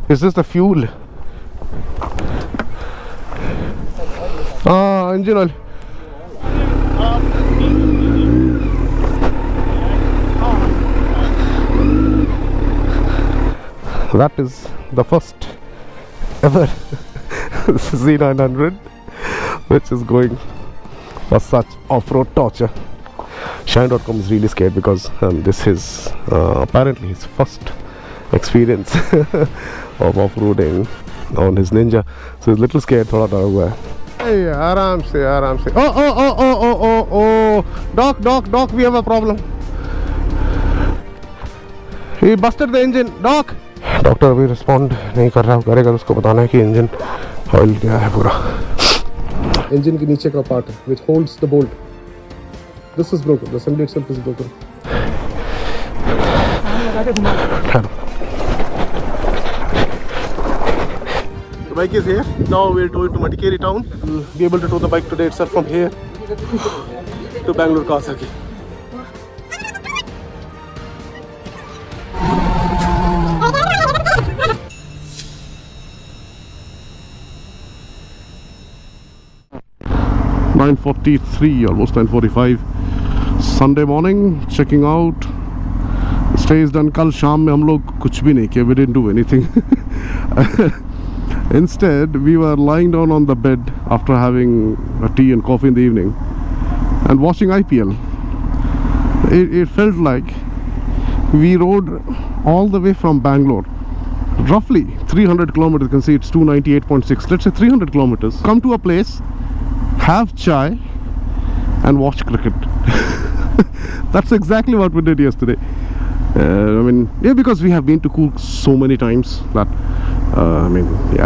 Is this the fuel? Engine oil. That is the first ever Z900 which is going for such off-road torture. Shine.com is really scared because this is apparently his first experience of off-roading on his Ninja, so he's a little scared. थोड़ा डरा हुआ है. Hey, आराम से. Oh, Doc, we have a problem. He busted the engine, Doc. Doctor अभी respond नहीं कर रहा, करेगा तो उसको बताना है कि इंजन ऑयल गया है पूरा. इंजन के नीचे का part which holds the bolt, this is broken. The assembly itself is broken. The bike is here. Now we're going to Madikeri town. We'll be able to tow the bike today itself from here to Bangalore Kawasaki. Almost 9:45 Sunday morning. Checking out. Stay is done. कल शाम में हम लोग कुछ भी नहीं किया. We didn't do anything. Instead, we were lying down on the bed after having a tea and coffee in the evening and watching IPL. It felt like we rode all the way from Bangalore, roughly 300 kilometers. You can see it's 298.6. Let's say 300 kilometers. Come to a place, have chai and watch cricket. That's exactly what we did yesterday. Because we have been to Coorg so many times that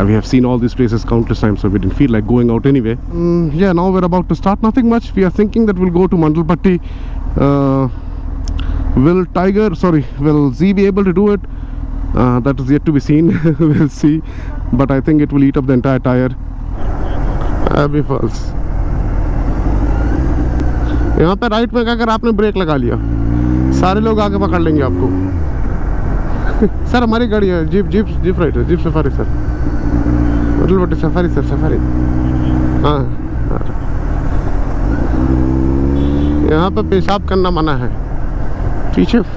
we have seen all these places countless times, so we didn't feel like going out anyway. Now we're about to start. Nothing much. We are thinking that we'll go to Mandalpatti. Will Z be able to do it? That is yet to be seen. We'll see, but I think it will eat up the entire tire. Abbey Falls. यहाँ पे right में अगर आपने break लगा लिया, सारे लोग आगे पकड़ लेंगे आपको. सर हमारी गाड़ी है, जीप राइट है, जीप सफारी सर, मतलब सफारी सर, सफारी. हाँ, यहाँ पे पेशाब करना मना है.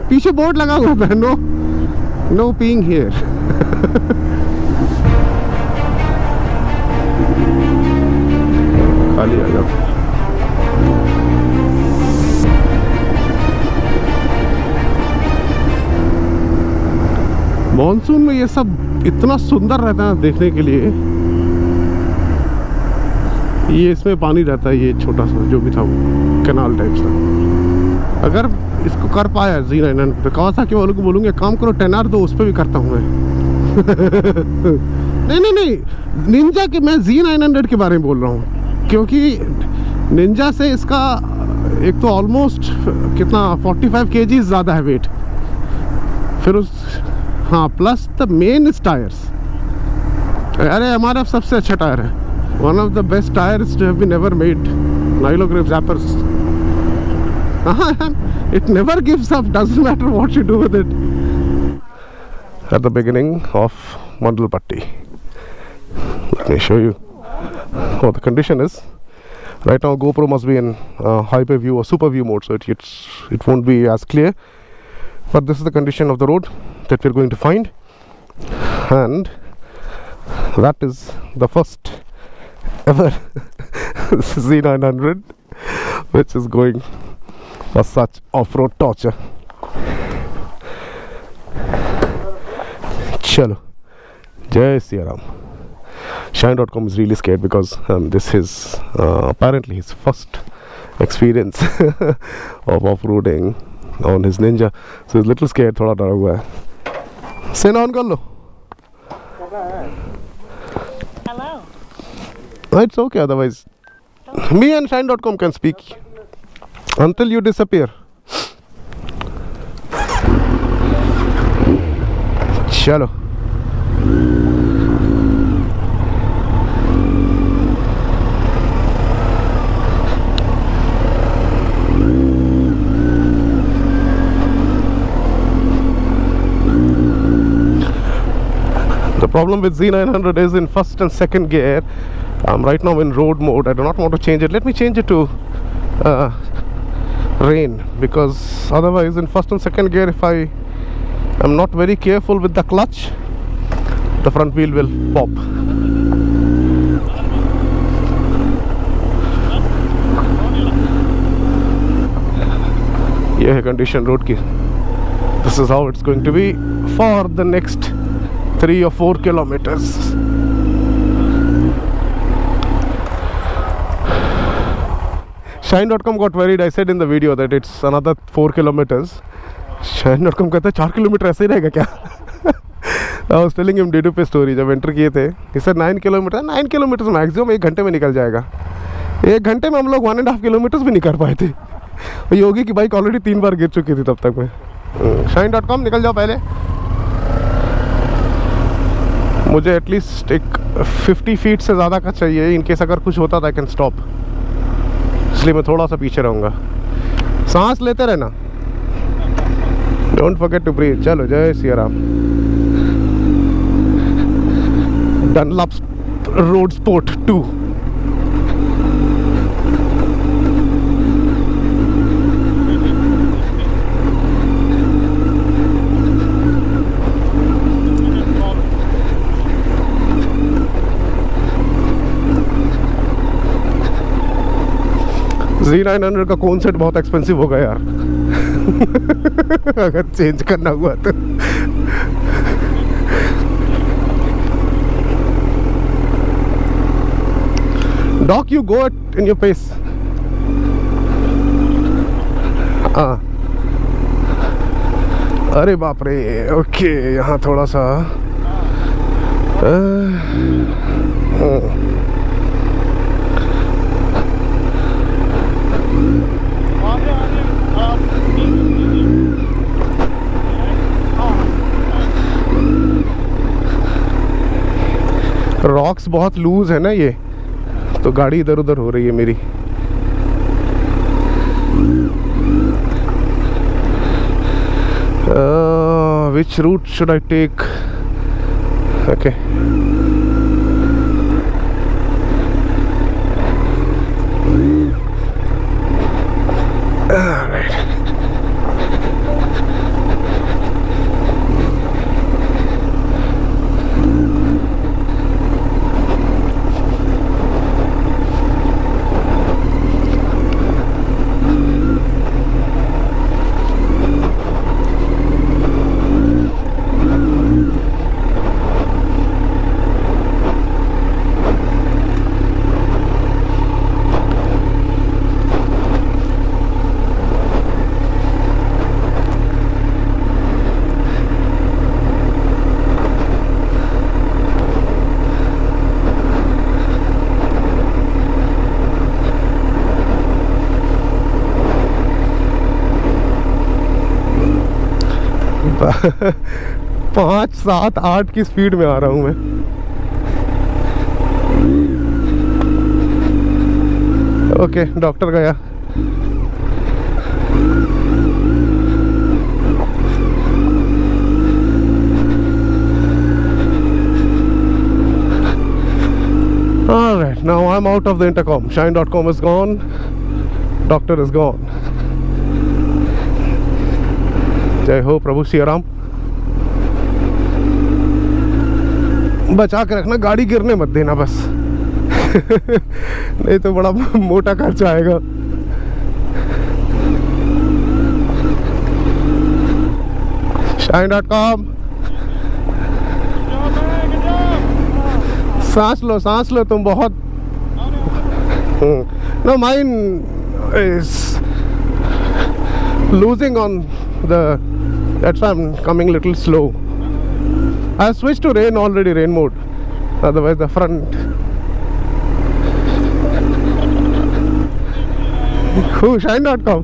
पीछे बोर्ड लगा हुआ है, नो पीइंग हियर. खाली आ जाओ. मॉनसून में ये सब इतना सुंदर रहता है देखने के लिए. ये इसमें पानी रहता है, ये छोटा सा जो भी था वो कैनाल टाइप सा. अगर इसको कर पाया Z900 तो कावासाकी वालों को बोलूँगा काम करो 10R दो, उस पर भी करता हूँ मैं. नहीं, निंजा के, मैं Z900 के बारे में बोल रहा हूँ, क्योंकि निंजा से इसका एक तो ऑलमोस्ट कितना 45 kg ज़्यादा है वेट. फिर प्लस द मेन टायर्स. अरे हमारा सबसे अच्छा टायर है, one of the best tyres to have been ever made. Nylogrip Zappers. It never gives up, doesn't matter what you do with it. At the beginning of Mandalpatti, let me show you what the condition is. Right now GoPro must be in hyper view or super view mode, so it won't be as clear, but this is the condition of the road that we're going to find, and that is the first ever Z900 which is going for such off-road torture. Chalo, Jai Sri Ram. Shine.com is really scared because this is apparently his first experience of off-roading on his Ninja, so he's a little scared. थोड़ा डरा हुआ है. Say on कर लो. Hello. It's okay, otherwise me and Shine.com can speak until you disappear. Chalo. The problem with Z900 is in first and second gear. I'm right now in road mode. I do not want to change it. Let me change it to rain, because otherwise in first and second gear, if I am not very careful with the clutch, the front wheel will pop. ये है condition road की. This is how it's going to be for the next 3 or 4 kilometers. Shine.com got worried. I said in the video that it's another 4 kilometers. Shine.com कहता है 4 kilometre ऐसे ही रहेगा क्या? I was telling him Didu पे story जब enter किए थे. He said 9 kilometre. 9 kilometre maximum 1 घंटे में निकल जाएगा. 1 घंटे में हम लोग 1.5 किलोमीटर भी नहीं कर पाए थे. योगी की बाइक ऑलरेडी 3 बार गिर चुकी थी तब तक में. Shine.com निकल जाओ पहले. मुझे एटलीस्ट एक 50 फीट से ज़्यादा का चाहिए. इनकेस अगर कुछ होता तो आई कैन स्टॉप. इसलिए मैं थोड़ा सा पीछे रहूँगा. सांस लेते रहना. Don't forget to breathe. चलो जय Siya Ram. Dunlop road sport 2. Z900 का कौन सेट बहुत एक्सपेंसिव होगा यार. अगर चेंज करना हुआ तो. Doc, you go in your pace. अरे बाप रे. ओके, यहाँ थोड़ा सा रॉक्स बहुत लूज है ना ये, तो गाड़ी इधर उधर हो रही है मेरी. Which route should I take? Okay. All right. पाँच 7 8 की स्पीड में आ रहा हूँ मैं. ओके, डॉक्टर गया. All right, now I'm out of the intercom. Shine.com is gone. Doctor is gone. जय हो प्रभु सिया राम. बचा के रखना, गाड़ी गिरने मत देना बस. नहीं तो बड़ा मोटा खर्चा आएगा. Shine.com. सांस लो तुम बहुत. No, mine is losing on the. That's why I'm coming a little slow. I switched to rain already, rain mode. Otherwise the front. Who? Shine.com.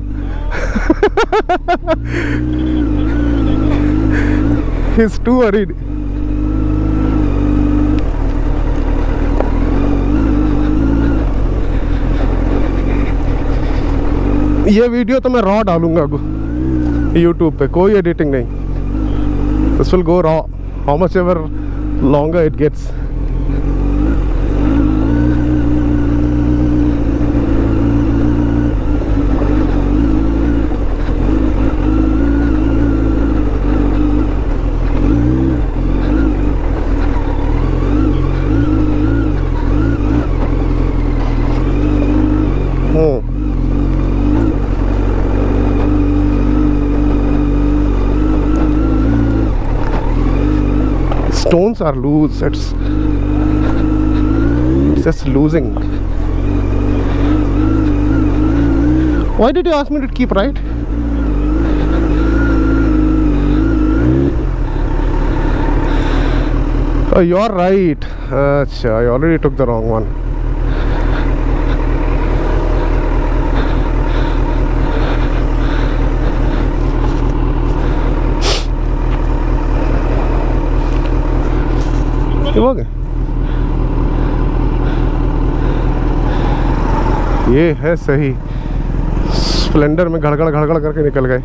He's too worried. ये वीडियो तो मैं रॉ डालूंगा YouTube पे, कोई editing नहीं. This will go raw. How much ever longer it gets. Stones are loose. It's just losing. Why did you ask me to keep right? Oh, you're right. Achha, I already took the wrong one. हो गए। ये है सही। Splendor में घड़घड़ घड़घड़ करके निकल गए।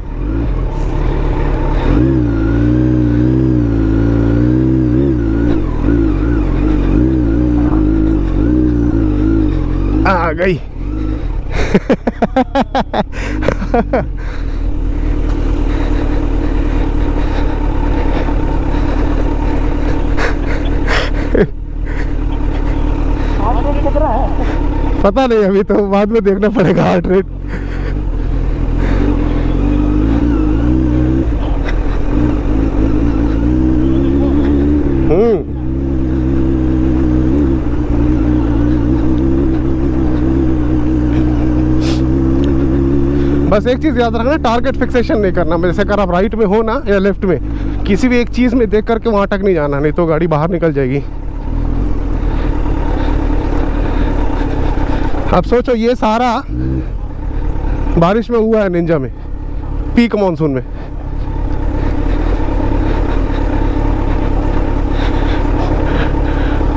आ गई। पता नहीं, अभी तो बाद में देखना पड़ेगा हार्ट रेट। बस एक चीज याद रखना, टारगेट फिक्सेशन नहीं करना। जैसे अगर आप राइट में हो ना या लेफ्ट में, किसी भी एक चीज में देख करके वहां तक नहीं जाना, नहीं तो गाड़ी बाहर निकल जाएगी। अब सोचो, ये सारा बारिश में हुआ है निंजा में, पीक मॉनसून में।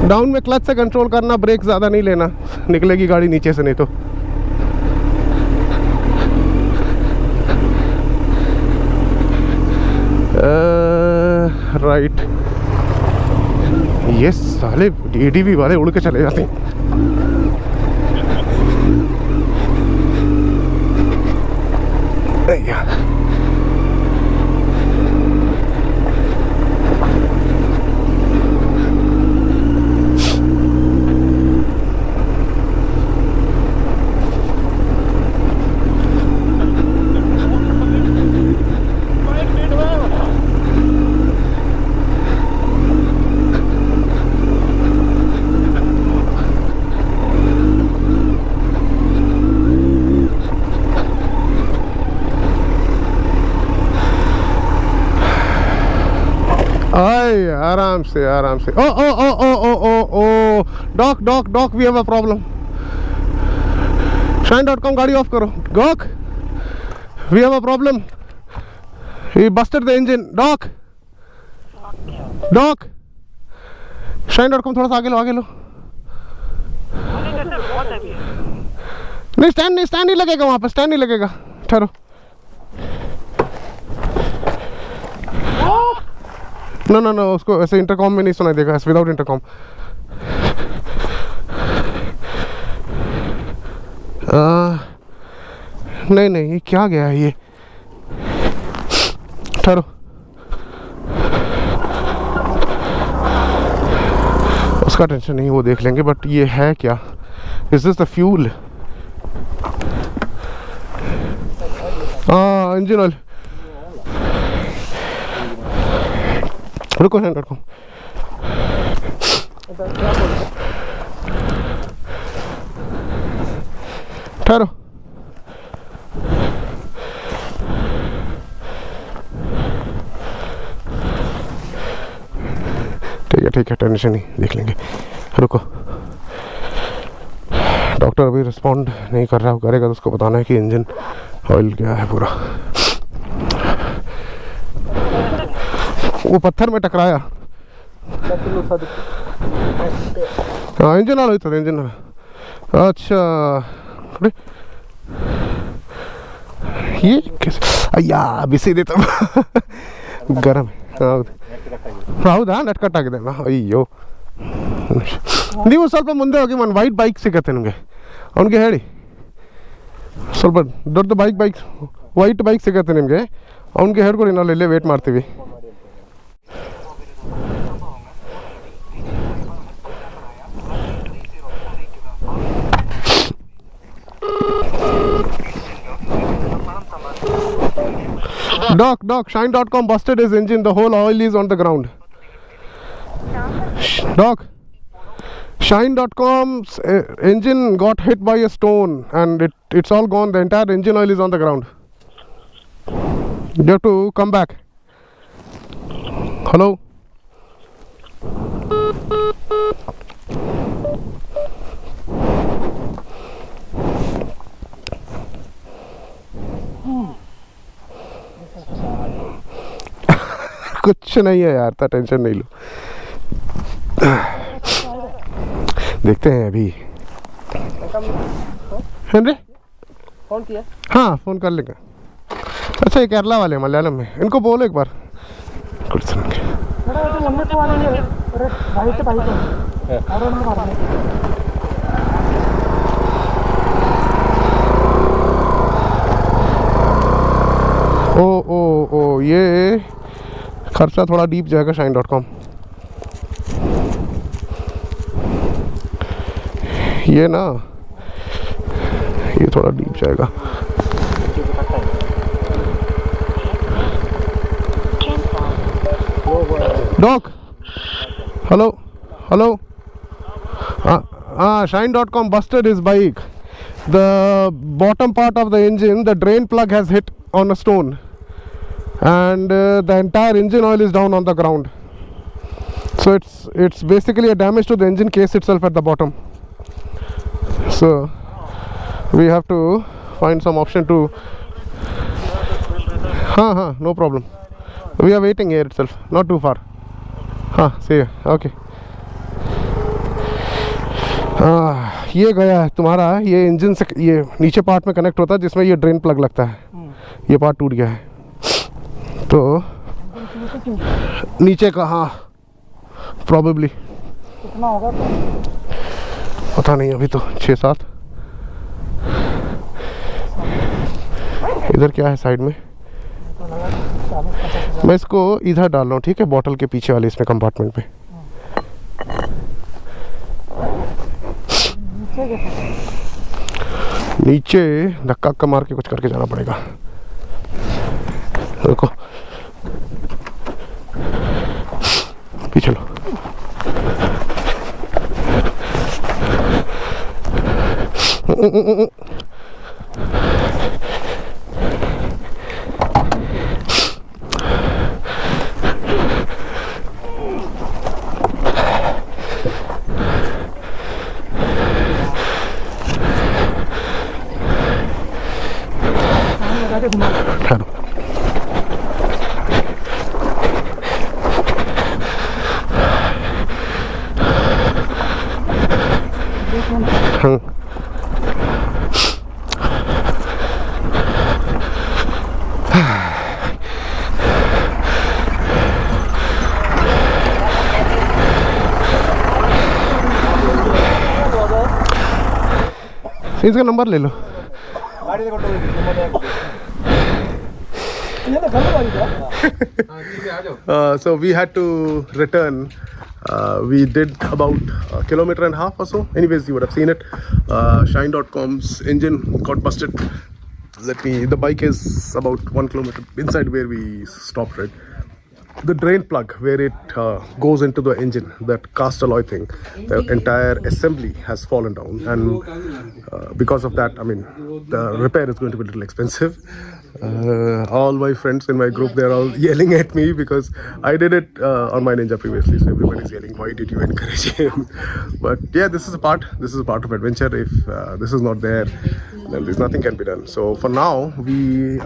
डाउन में क्लच से कंट्रोल करना, ब्रेक ज़्यादा नहीं लेना, निकलेगी गाड़ी नीचे से नहीं तो। राइट। ये साले एडीवी वाले उड़ के चले जाते हैं। आराम से आराम से। Oh oh oh oh oh oh oh doc doc doc, we have a problem. shine.com गाड़ी ऑफ करो। Doc, we have a problem, he busted the engine. Doc doc, shine.com थोड़ा सा आगे लो, आगे लो। नहीं, स्टैंड नहीं लगेगा वहां पर, स्टैंड नहीं लगेगा, ठहरो। नो नो नो, उसको ऐसे इंटरकॉम में नहीं सुनाई देगा, विदाउट इंटरकॉम। नहीं नहीं, ये क्या गया है ये, ठहरो। उसका टेंशन नहीं, वो देख लेंगे। बट ये है क्या, इज दिस द फ्यूल? हाँ, इंजन ऑयल। रुको, shine.com। ठहरो। ठीक है, टेंशन नहीं, देख लेंगे। रुको, डॉक्टर अभी रिस्पॉन्ड नहीं कर रहा, करेगा तो उसको बताना है कि इंजन ऑयल क्या है पूरा। वो पत्थर में टकराया। हाँ, इंजन वाला था, इंजन वाला। अच्छा, ये कैसे? अया, अभी सीधे तो गरम है। हाँ, ಹೌದಾ ನೆಟ್ ಕಟ್ ಆಗಿದೆ ಅಯ್ಯೋ ನೀವು ಸ್ವಲ್ಪ ಮುಂದೆ ಹೋಗಿ ಒಂದು ವೈಟ್ ಬೈಕ್ ಸಿಗತ್ತೆ ನಿಮಗೆ ಅವನಿಗೆ ಹೇಳಿ ಸ್ವಲ್ಪ ದೊಡ್ಡ ಬೈಕ್ ವೈಟ್ ಬೈಕ್ ಸಿಗತ್ತೆ ನಿಮಗೆ ಅವನಿಗೆ ಹೇಳ್ಕೊಡಿ ನಾವು ಇಲ್ಲೇ ವೇಟ್ ಮಾಡ್ತೀವಿ Doc, Shine.com busted his engine. The whole oil is on the ground. Doc, Shine.com's engine got hit by a stone and it's all gone. The entire engine oil is on the ground. You have to come back. Hello? कुछ नहीं है यार, tension नहीं लो, देखते हैं अभी। Henry phone किया? हाँ फोन कर लेंगे। अच्छा ये केरला वाले मलयालम में, इनको बोलो एक बार कुछ सुन के। ओ ये खर्चा थोड़ा डीप जाएगा Shine.com। ये ना ये थोड़ा डीप जाएगा। डॉक hello Shine.com busted his bike. The bottom part of the engine, the drain plug has hit on a stone and the entire engine oil is down on the ground, so it's basically a damage to the engine case itself at the bottom. So we have to find some option to no problem, we are waiting here itself, not too far. See you. Okay. ये गया है तुम्हारा, ये engine से ये नीचे part में connect होता है जिसमें ये ड्रेन प्लग लगता है, ये पार्ट टूट गया है तो नीचे का प्रॉबेबली कितना होगा पता नहीं, अभी तो 6-7। इधर क्या है साइड में, मैं इसको इधर डाल रहा हूँ, ठीक है, बॉटल के पीछे वाले इसमें कंपार्टमेंट पे। नीचे धक्का मार के कुछ करके जाना पड़ेगा। देखो पीछे लो, ठहरो। इसका नंबर ले लो। So we had to return. We did about a kilometer and a half or so. Anyways, you would have seen it. Shine.com's engine got busted. The bike is about 1 kilometer inside where we stopped, right? The drain plug where it goes into the engine, that cast alloy thing, the entire assembly has fallen down, and because of that, I mean, the repair is going to be a little expensive. All my friends in my group, they're all yelling at me because I did it on my Ninja previously, so everybody's yelling, why did you encourage him? But yeah, this is a part of adventure. If this is not there, then there's nothing can be done. So for now, we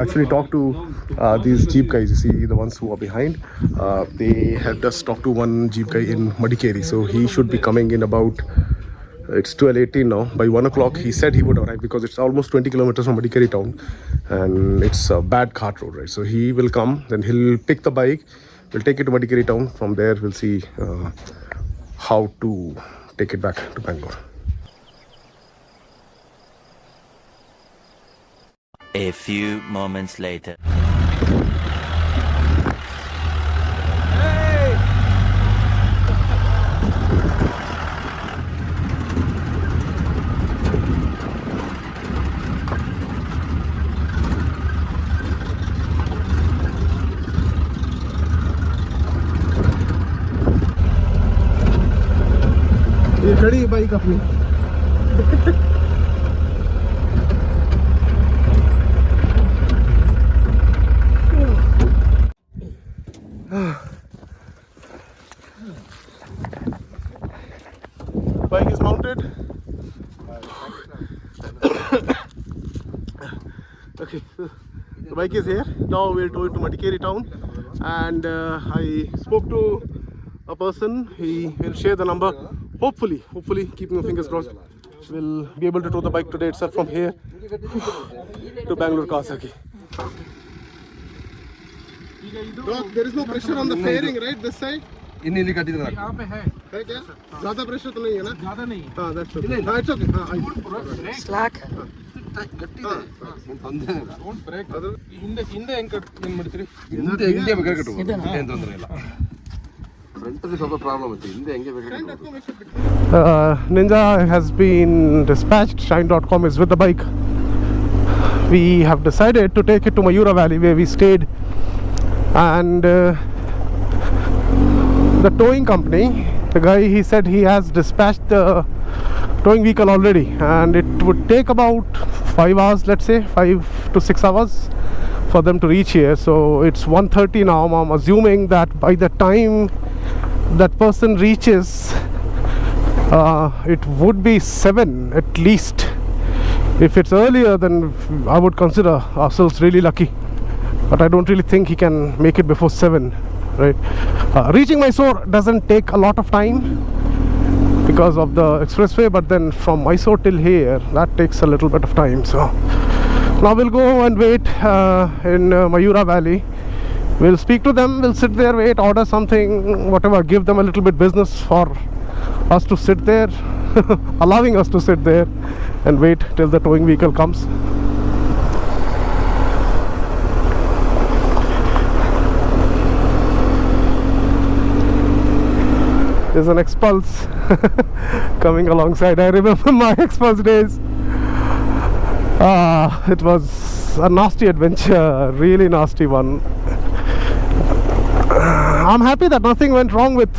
actually talked to these Jeep guys, you see, the ones who are behind. They helped us talk to one Jeep guy in Madikeri, so he should be coming in about, it's 12:18 now. By 1 o'clock he said he would arrive because it's almost 20 kilometers from Madikeri town and it's a bad cart road, right? So he will come, then he'll pick the bike, We'll take it to Madikeri town. From there, we'll see how to take it back to Bangalore. A few moments later. ये खड़ी है bike अपनी. Bike is mounted. Okay, the bike is here. Now we'll tow it to Madikeri town, and I spoke to a person. He will share the number. Hopefully, keeping my fingers crossed, we'll be able to tow the bike today itself from here to Bangalore Kawasaki. Doc, there is no pressure on the fairing, right? This side? इन्हीं लिखा दिख रहा यहाँ पे है क्या? ज़्यादा pressure तो नहीं है ना? ज़्यादा नहीं हाँ, that's okay. हाँ, it's okay. हाँ, Slack. ಡೋಂಟ್ ಬ್ರೇಕ್ ಹಿಂದೆ ಹಿಂದೆ ಹೆಂಗ್ ಏನ್ ಮಾಡ್ತೀರಿ ಹಿಂದೆ ಹಿಂದೆ ಬೇಕಾದ್ರೆ ಕಟ್ಟು ಏನು ತೊಂದರೆ ಇಲ್ಲ ಫ್ರಂಟಲ್ಲಿ ಸ್ವಲ್ಪ ಪ್ರಾಬ್ಲಮ್ ಐತೆ ಹಿಂದೆ ಹೆಂಗೆ ಬೇಕಾದ್ರೆ Ninja has been dispatched. Shine.com is with the bike. We have decided to take it to Mayura Valley where we stayed, and the towing company, the guy, he said he has dispatched the towing vehicle already, and it would take about 5 hours, let's say 5 to 6 hours for them to reach here. So it's 1:30 now. I'm assuming that by the time that person reaches, it would be 7 at least. If it's earlier, then I would consider ourselves really lucky, but I don't really think he can make it before 7, right? Reaching Mysore doesn't take a lot of time because of the expressway, but then from Mysore till here, that takes a little bit of time. So now we'll go and wait in Mayura Valley. We'll speak to them, we'll sit there, wait, order something, whatever, give them a little bit business for us to sit there, allowing us to sit there and wait till the towing vehicle comes. There's an Xpulse coming alongside. I remember my Xpulse days. It was a nasty adventure, really nasty one. I'm happy that nothing went wrong with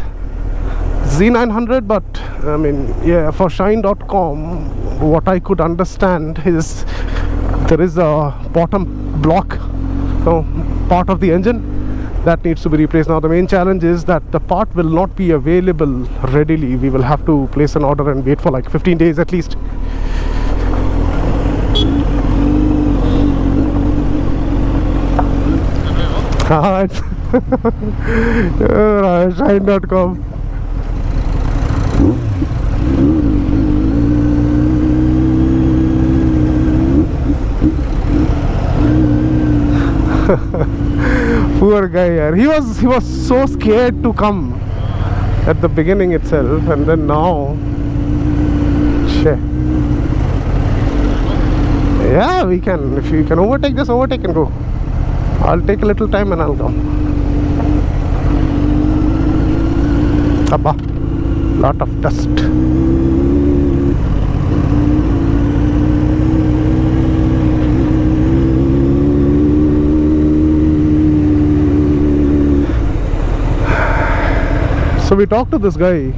Z900, but I mean, yeah, for Shine.com, what I could understand is there is a bottom block, part of the engine that needs to be replaced. Now the main challenge is that the part will not be available readily. We will have to place an order and wait for like 15 days at least. Shine.com. Poor guy, yaar. He was so scared to come at the beginning itself, and then now, shit. Yeah, we can. If you can overtake, just overtake and go. I'll take a little time and I'll come. Abba, lot of dust. So we talked to this guy,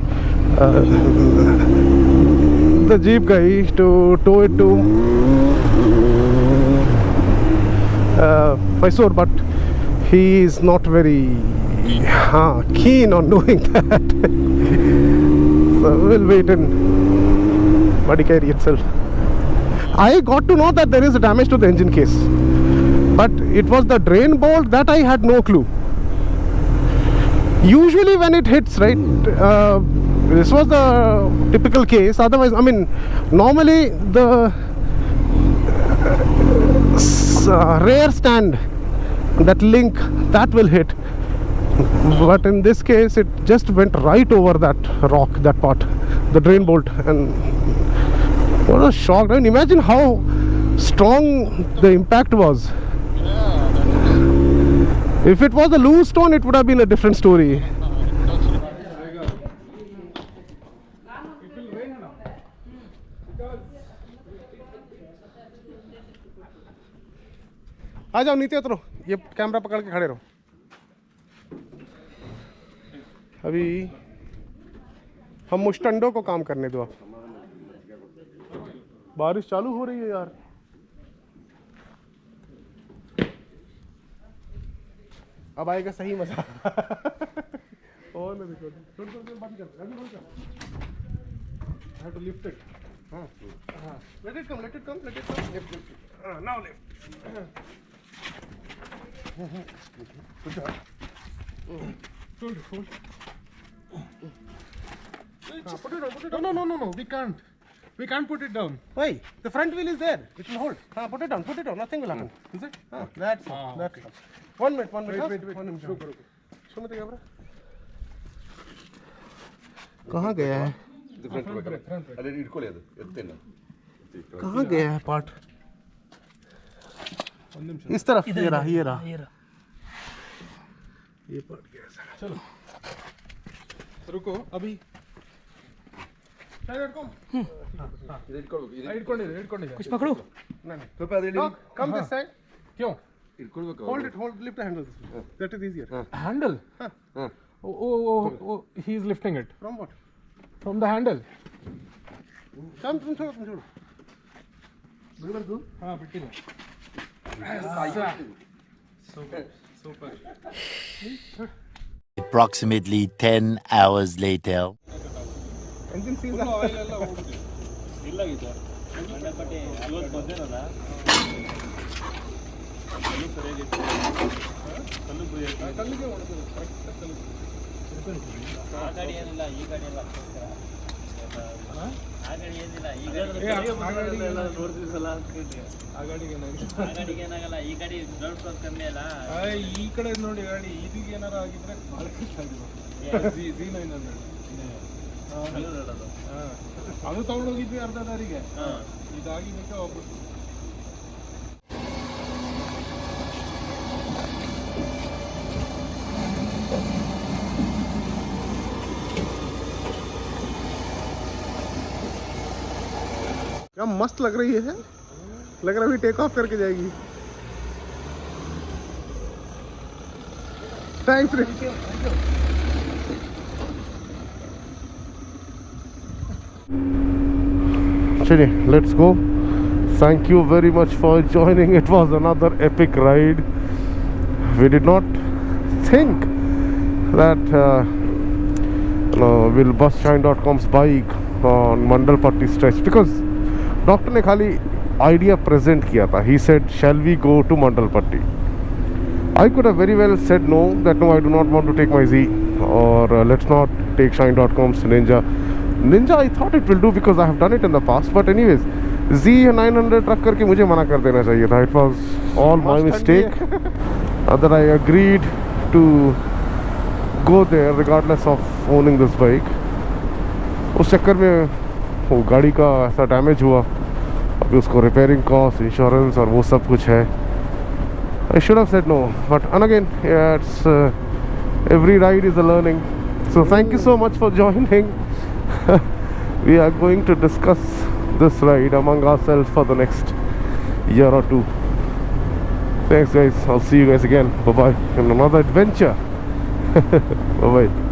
the Jeep guy, to tow it to Mysore, but he is not very keen on doing that. So we'll wait in Madikeri itself. I got to know that there is a damage to the engine case, but it was the drain bolt that I had no clue. Usually when it hits, right, this was the typical case. Otherwise, I mean, normally the rear stand, that link, that will hit. But in this case, it just went right over that rock, that part, the drain bolt, and what a shock! I mean, imagine how strong the impact was. If it was a loose stone, it would have been a different story. आ जाओ नीचे उतरो, ये camera पकड़ के खड़े रहो। अभी हम मुस्टंडो को काम करने दो आप। बारिश चालू हो रही है यार। अब आएगा सही मजा। और ना देखो, थोड़ा बंद कर, अभी बंद कर। I have to lift it. हाँ, let it come, let it come, let it come. Lift. Now lift. Good job. Hold. Put it down. No. We can't put it down. Why? The front wheel is there. It will hold. Put it down. Nothing will happen. Is it? That's it. That's it. 1 minute. Wait. 1 minute. Show me the camera. कहाँ गया है? अरे इट्कोले ಅದು ಎತ್ತೇನ कहाँ गया है part? इस तरफ ये रहा ये पार्ट गया है। चलो रुको अभी इಟ್ಕೊಂಡಿದೆ कुछ पकड़ो नहीं ಸ್ವಲ್ಪ ಅದರಲ್ಲಿ कम दिस साइड क्यों ಇಟ್ಕೊಳ್ಬೇಕು hold lift the handle that is easier handle oh he is lifting it from what from the handle तुम छोड़ो बिल्कुल हाँ बिट्टिಲ್ಲ super Approximately 10 hours later. engine seals ಅವೆಲ್ಲ ಹೋಗುತ್ತೆ ಇಲ್ಲ ಇದೆ ಮಂಡಪಟ್ಟಿ ಇವತ್ತು ಬಂದೇನಲ್ಲ ಕಲ್ಲು ಸರಿಯಾಗಿತ್ತು ಕಲ್ಲಿಗೆ ಹೊಡೆದು ಕರೆಕ್ಟ್ ಕಲ್ಲು ಆ ಗಾಡಿ ಏನಿಲ್ಲ ಈ ಗಾಡಿ ಎಲ್ಲ ಆ ಗಾಡಿ ಏನಿಲ್ಲ ಈ ಗಾಡಿ ಎಲ್ಲ ನೋಡ್ತೀವಿ ಸಲ ಆ ಗಾಡಿಗೆ ಏನಾಗಲ್ಲ ಈ ಗಾಡಿ ರೋಡ್ ಫ್ಲೋರ್ ಕಮ್ಮಿ ಅಲ್ಲ ಈ ಕಡೆ ನೋಡಿ ಗಾಡಿ ಇದೀಗ ಏನಾರ ಆಗಿದ್ರೆ ಭಾಳ ಕಷ್ಟ ಆಗಿದೆ Z900 ಅದು ತಗೊಂಡೋಗಿದ್ವಿ ಅರ್ಧ ದಾರಿಗೆ ಇದಾಗಿ ಬೇಕಾ ಹೋಗ್ಬಿಟ್ಟು क्या मस्त लग रही है लग रहा है अभी टेक ऑफ करके जाएगी थैंक्स चलिए let's go thank you very much for joining it was another epic ride we did not think that we'll bust Shine.com's bike on Mandalpatti stretch because doctor ने खाली आइडिया प्रेजेंट किया था he said shall we go to Mandalpatti I could have very well said no that no I do not want to take my Z और let's not take Shine.com's Ninja I thought it will do because I have done it in the past but anyways Z900 रख करके मुझे मना कर देना चाहिए था it was all my mistake that I agreed to go there regardless of owning this bike उस चक्कर में वो गाड़ी का ऐसा डैमेज हुआ अभी उसको रिपेयरिंग कॉस्ट इंश्योरेंस और वो सब कुछ है I should have said no but and again it's every ride is a learning so thank you so much for joining we are going to discuss this ride among ourselves for the next year or two thanks guys I'll see you guys again bye bye in another adventure bye bye